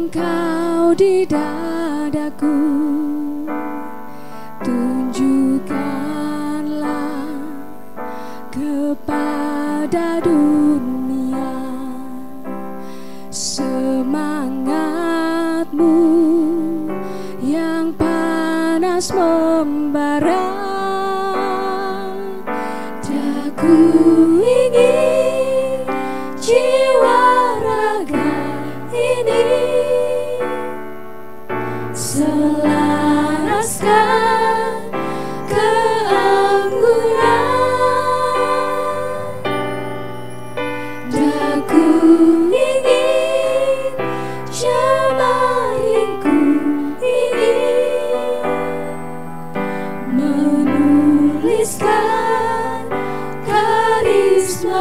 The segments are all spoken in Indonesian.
Engkau di dadaku, tunjukkanlah kepada dunia semangatmu yang panas membara. Aku ingin jiwa raga ini selaraskan keangguran. Aku ingin jemaringku ini menuliskan karismamu.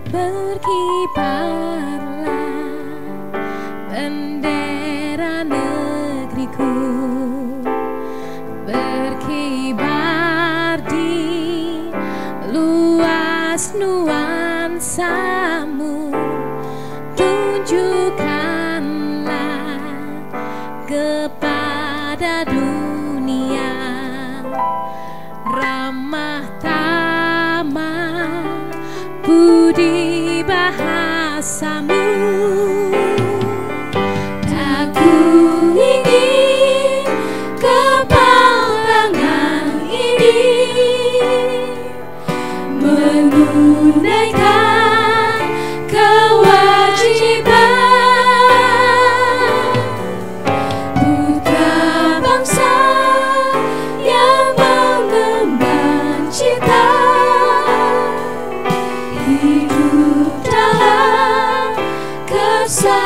Berkibarlah bendera negeriku, berkibar di luas nuansamu. Tunjukkanlah kepada dunia ramah tamah budi bahasamu. Aku ingin kepantangan ini menunaikan kewajiban putra bangsa yang mengemban cita hidup dalam kesatuan.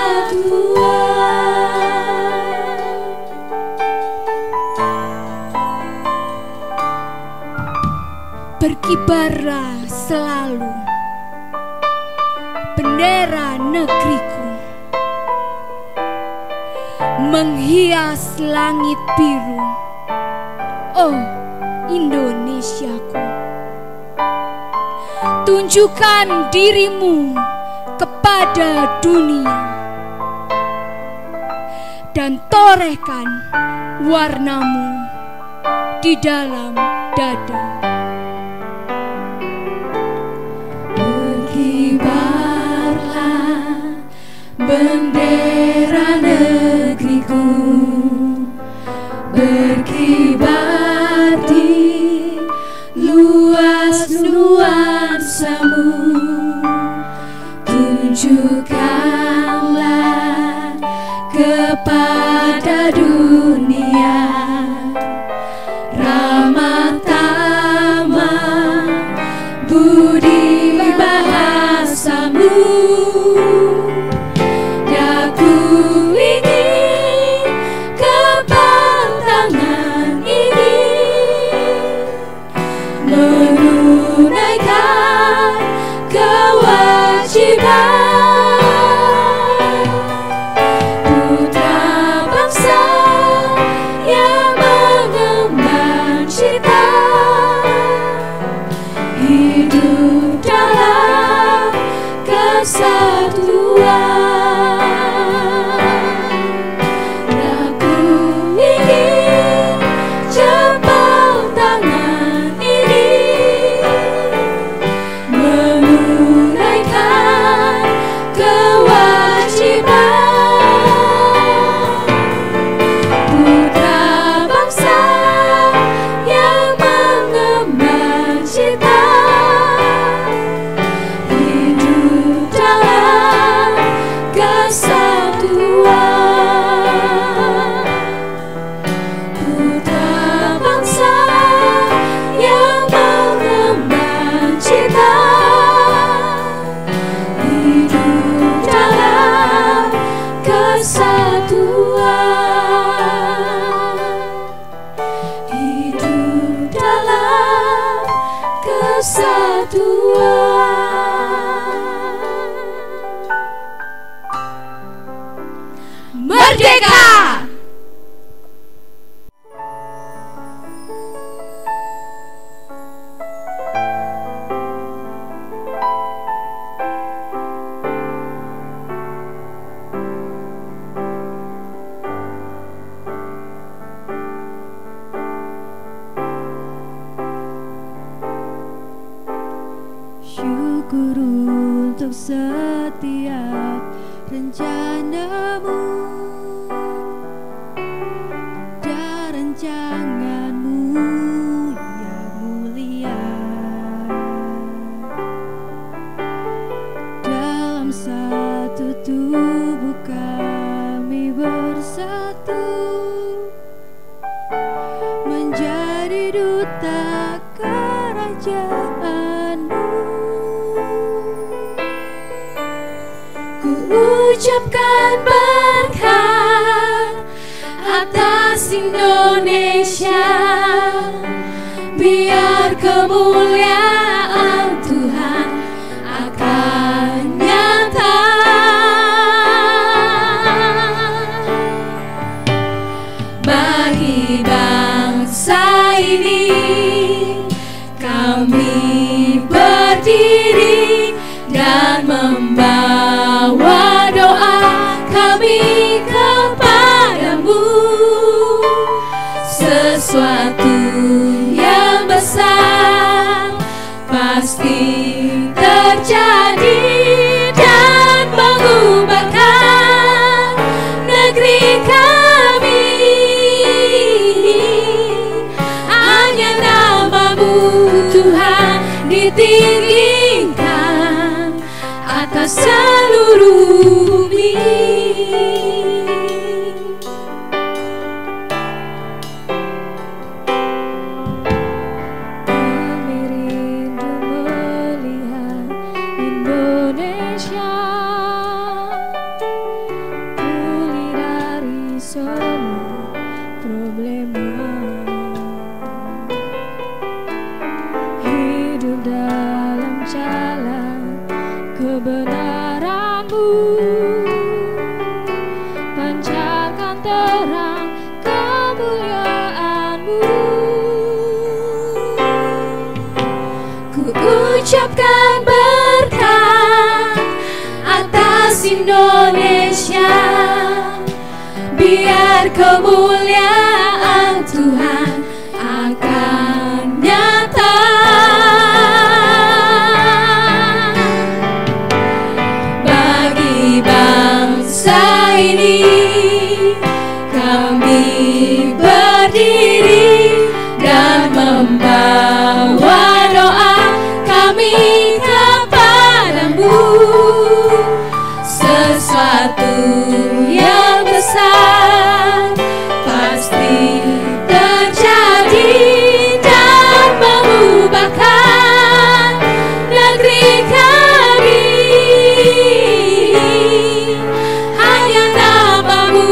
Berkibarlah selalu bendera negeriku, menghias langit biru, oh Indonesiaku. Tunjukkan dirimu kepada dunia dan torehkan warnamu di dalam dada. Berkibarlah bendera negeriku, berkibar di luas nuansamu. Tunjukkanlah kepada dunia ramah tamah budi bahasamu. Aku ingin kepantangan ini menunaikan kewajiban putra bangsa yang mengemban cita hidup dalam kesatuan. Aku ingin jempol tangan ini menunaikan kewajiban putra bangsa yang mengemban cita hidup dalam kesatuan. Putra bangsa yang mengemban cita hidup dalam kesatuan. Hidup dalam kesatuan. Merdeka! guru untuk setiap rencanamu dan rancanganmu yang mulia. Dalam satu tubuh kami bersatu menjadi duta kerajaanmu. Ku ucapkan berkat atas Indonesia, biar kemuliaan Tuhan akan nyata. Bagi bangsa ini kami berdiri dan membawa doa kami kepadamu. Sesuatu yang besar pasti terjadi dan mengubahkan negeri kami. Hanya nama-Mu Tuhan ditinggikan atas seluruh bumi. Kami rindu melihat Indonesia pulih dari semua problema, hidup dalam jalan kebenaran-Mu, pancarkan terang kemuliaan-Mu. Ku ucapkan berkat atas Indonesia, biar kemuliaan Tuhan akan nyata. Bagi bangsa ini kami berdiri dan membawa doa kami kepadamu. Sesuatu yang besar pasti terjadi dan mengubahkan negeri kami. Hanya nama-Mu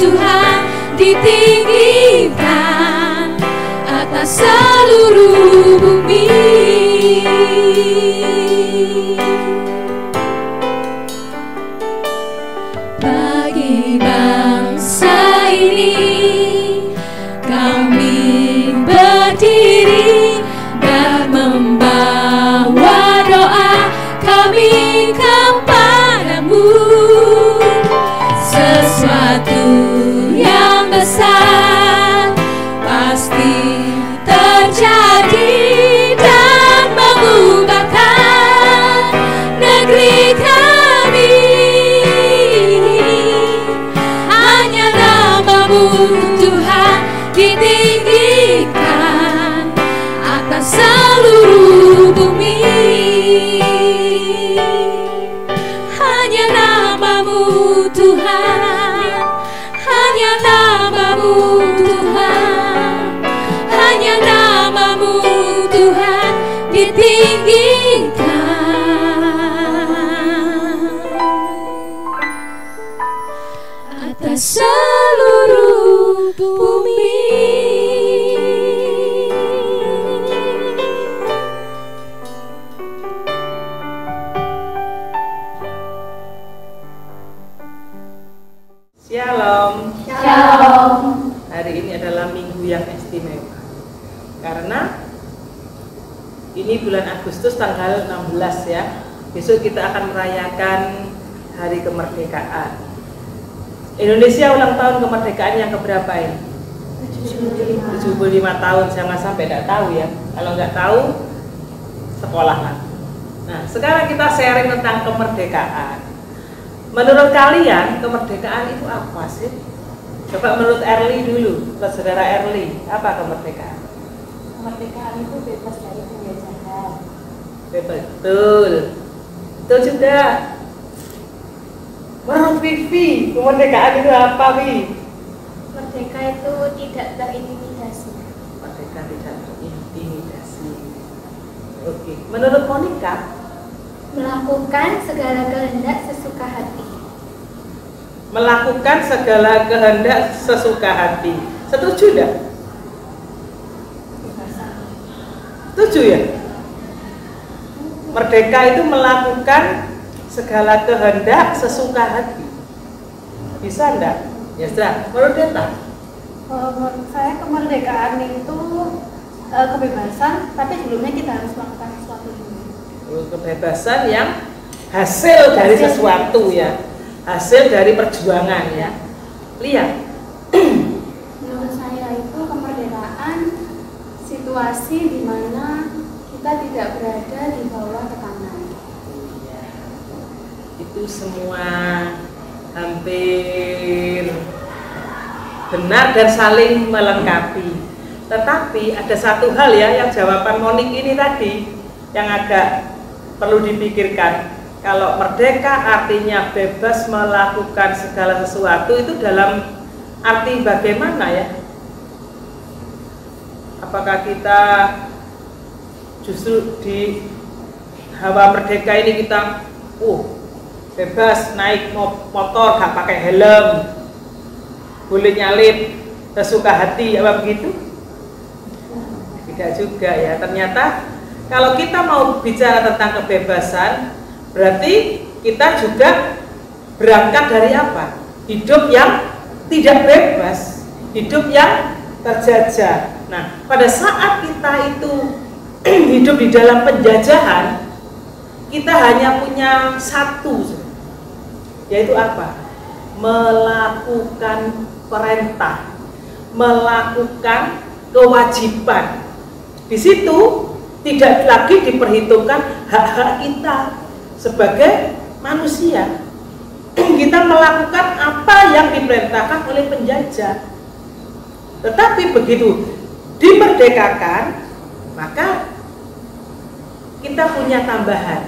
Tuhan ditinggikan atas seluruh bumi. Bagi bangsa ini kami berdiri dan membawa doa kami kepadamu. Sesuatu yang besar pasti terjadi dan mengubahkan negeri kami. Hanya nama-Mu Tuhan ditinggikan atas seluruh bumi. Hanya nama-Mu Tuhan, hanya nama-Mu Tuhan, hanya nama-Mu Tuhan ditinggikan atas seluruh bumi. Shalom. Shalom. Hari ini adalah minggu yang istimewa karena ini bulan Agustus tanggal 16 ya. Besok kita akan merayakan Hari Kemerdekaan. Indonesia ulang tahun kemerdekaan yang keberapa ini? 75 tahun. Jangan sampai tidak tahu ya. Kalau nggak tahu, sekolahlah. Nah, sekarang kita sharing tentang kemerdekaan. Menurut kalian, kemerdekaan itu apa sih? Coba menurut Erli dulu, saudara Erli, apa kemerdekaan? Kemerdekaan itu bebas dari penjajahan. Betul. Betul juga. Menurut Vivi, kemerdekaan itu apa, Vi? Merdeka itu tidak terintimidasi. Merdeka tidak terintimidasi. Oke. Menurut Monica, Melakukan segala kehendak sesuka hati. melakukan segala kehendak sesuka hati. Setuju enggak? Setuju ya? Merdeka itu melakukan segala kehendak sesuka hati. Bisa enggak? Ya sudah. Menurut Deta? Menurut saya kemerdekaan itu kebebasan, tapi sebelumnya kita harus melakukan sesuatu dulu. Kebebasan yang hasil dari sesuatu ya, hasil dari perjuangan ya. Lihat. Menurut saya itu kemerdekaan situasi di mana kita tidak berada di bawah tekanan. Itu semua hampir benar dan saling melengkapi. Tetapi ada satu hal ya, yang jawaban Monik ini tadi yang agak perlu dipikirkan. Kalau merdeka artinya bebas melakukan segala sesuatu, itu dalam arti bagaimana ya? Apakah kita justru di hawa merdeka ini kita bebas naik motor gak pakai helm, boleh nyalip sesuka hati, apa begitu? Tidak juga ya. Ternyata kalau kita mau bicara tentang kebebasan, berarti kita juga berangkat dari apa? Hidup yang tidak bebas, hidup yang terjajah. Nah, pada saat kita itu hidup di dalam penjajahan, kita hanya punya satu, yaitu apa? Melakukan perintah, melakukan kewajiban. Di situ tidak lagi diperhitungkan hak-hak kita sebagai manusia. Kita melakukan apa yang diperintahkan oleh penjajah. Tetapi begitu dimerdekakan, maka kita punya tambahan,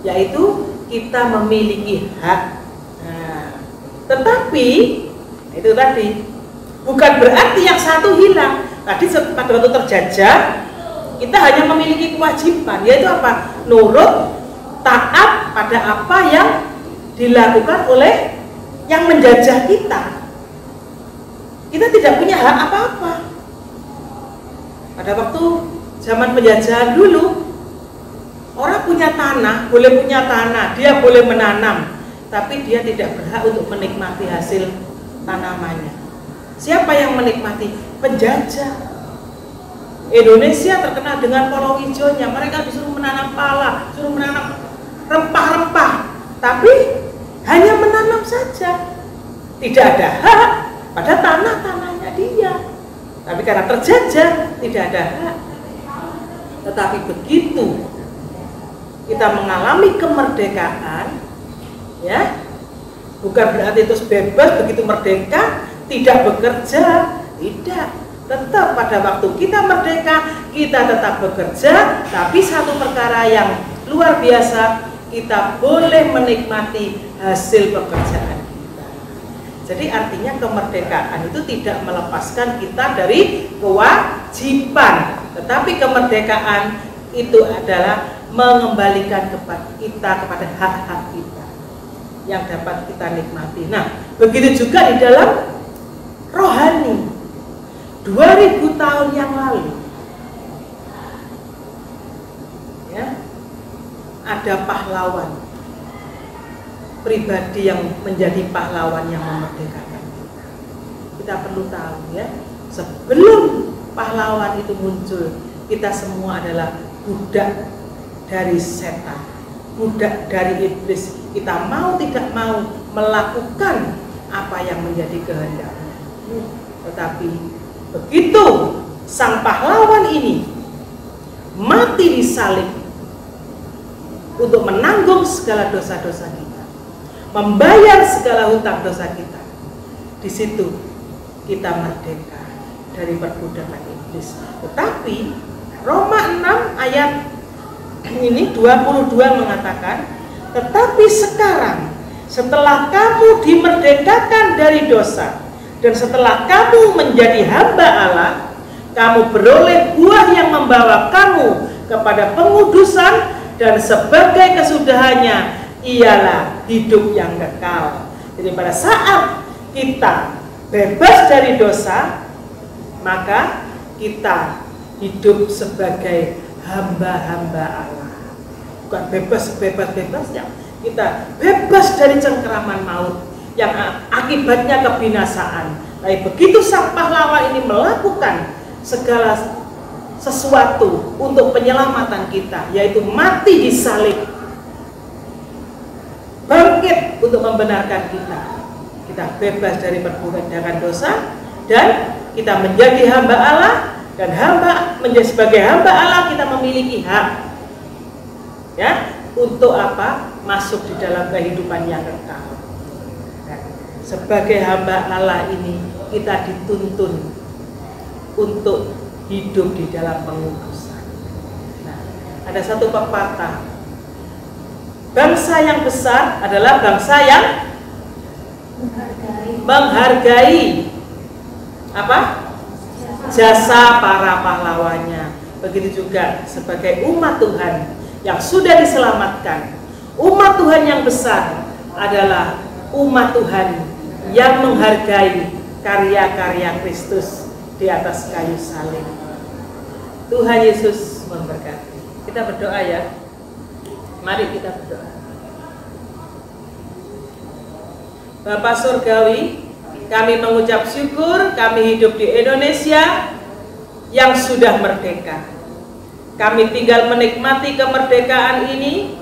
yaitu kita memiliki hak. Nah, tetapi itu tadi bukan berarti yang satu hilang. Tadi pada waktu terjajah, kita hanya memiliki kewajiban, yaitu apa? Nurut, taat pada apa yang dilakukan oleh yang menjajah kita. Kita tidak punya hak apa-apa. Pada waktu zaman penjajahan dulu, orang punya tanah, boleh punya tanah, dia boleh menanam, tapi dia tidak berhak untuk menikmati hasil tanamannya. Siapa yang menikmati? Penjajah. Indonesia terkenal dengan pulau hijaunya. Mereka disuruh menanam pala, disuruh menanam rempah-rempah, tapi hanya menanam saja. Tidak ada hak pada tanahnya dia. Tapi karena terjajah, tidak ada hak. Tetapi begitu kita mengalami kemerdekaan, ya, bukan berarti itu bebas. Begitu merdeka tidak bekerja, tidak. Tetap pada waktu kita merdeka, kita tetap bekerja, tapi satu perkara yang luar biasa, kita boleh menikmati hasil pekerjaan kita. Jadi artinya kemerdekaan itu tidak melepaskan kita dari kewajiban, tetapi kemerdekaan itu adalah mengembalikan kita kepada hak-hak kita yang dapat kita nikmati. Nah, begitu juga di dalam rohani. 2000 tahun yang lalu, ya, ada pahlawan pribadi yang menjadi pahlawan yang memerdekakan kita. Kita perlu tahu ya, sebelum pahlawan itu muncul, kita semua adalah budak dari setan, budak dari iblis. Kita mau tidak mau melakukan apa yang menjadi kehendaknya. Tetapi begitu sang pahlawan ini mati di salib, untuk menanggung segala dosa-dosa kita, membayar segala hutang dosa kita. Di situ kita merdeka dari perbudakan iblis. Tetapi Roma 6 ayat ini 22 mengatakan, tetapi sekarang setelah kamu dimerdekakan dari dosa dan setelah kamu menjadi hamba Allah, kamu beroleh buah yang membawa kamu kepada pengudusan, dan sebagai kesudahannya ialah hidup yang kekal. Jadi pada saat kita bebas dari dosa, maka kita hidup sebagai hamba-hamba Allah. Bukan bebas sebebas-bebasnya, kita bebas dari cengkeraman maut yang akibatnya kebinasaan. Tapi begitu sang pahlawan ini melakukan segala sesuatu untuk penyelamatan kita, yaitu mati di salib, bangkit untuk membenarkan kita, kita bebas dari perbudakan dosa, dan kita menjadi hamba Allah. Dan sebagai hamba Allah kita memiliki hak, ya, untuk apa? Masuk di dalam kehidupan yang kekal. Nah, sebagai hamba Allah ini kita dituntun untuk hidup di dalam pengudusan. Nah, ada satu pepatah, bangsa yang besar adalah bangsa yang menghargai apa? Jasa para pahlawannya. Begitu juga sebagai umat Tuhan yang sudah diselamatkan, umat Tuhan yang besar adalah umat Tuhan yang menghargai karya-karya Kristus di atas kayu salib. Tuhan Yesus memberkati. Kita berdoa ya. Mari kita berdoa. Bapa Surgawi, kami mengucap syukur kami hidup di Indonesia yang sudah merdeka. Kami tinggal menikmati kemerdekaan ini,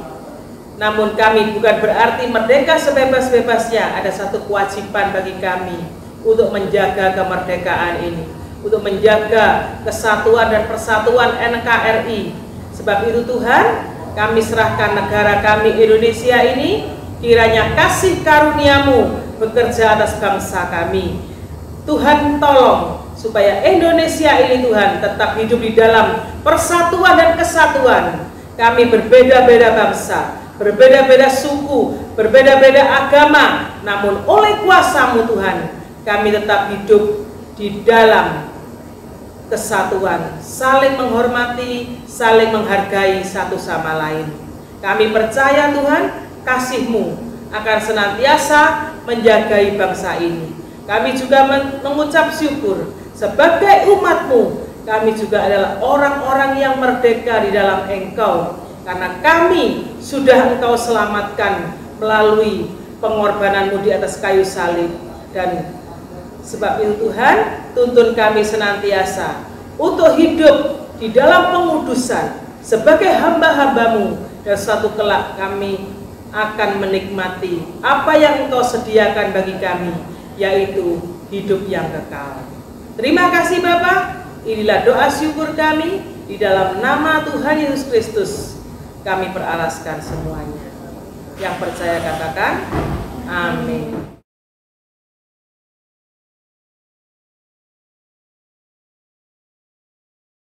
namun kami bukan berarti merdeka sebebas-bebasnya. Ada satu kewajiban bagi kami untuk menjaga kemerdekaan ini, untuk menjaga kesatuan dan persatuan NKRI. Sebab itu Tuhan, kami serahkan negara kami Indonesia ini, kiranya kasih karunia-Mu bekerja atas bangsa kami. Tuhan tolong supaya Indonesia ini Tuhan tetap hidup di dalam persatuan dan kesatuan. Kami berbeda-beda bangsa, berbeda-beda suku, berbeda-beda agama, namun oleh kuasa-Mu Tuhan, kami tetap hidup di dalam kesatuan, saling menghormati, saling menghargai satu sama lain. Kami percaya Tuhan, kasih-Mu akan senantiasa menjagai bangsa ini. Kami juga mengucap syukur sebagai umat-Mu, kami juga adalah orang-orang yang merdeka di dalam Engkau, karena kami sudah Engkau selamatkan melalui pengorbanan-Mu di atas kayu salib. Dan sebab itu Tuhan, tuntun kami senantiasa untuk hidup di dalam pengudusan sebagai hamba-hamba-Mu, dan suatu kelak kami akan menikmati apa yang Engkau sediakan bagi kami, yaitu hidup yang kekal. Terima kasih Bapa. Inilah doa syukur kami di dalam nama Tuhan Yesus Kristus. Kami peralaskan semuanya. Yang percaya katakan amin.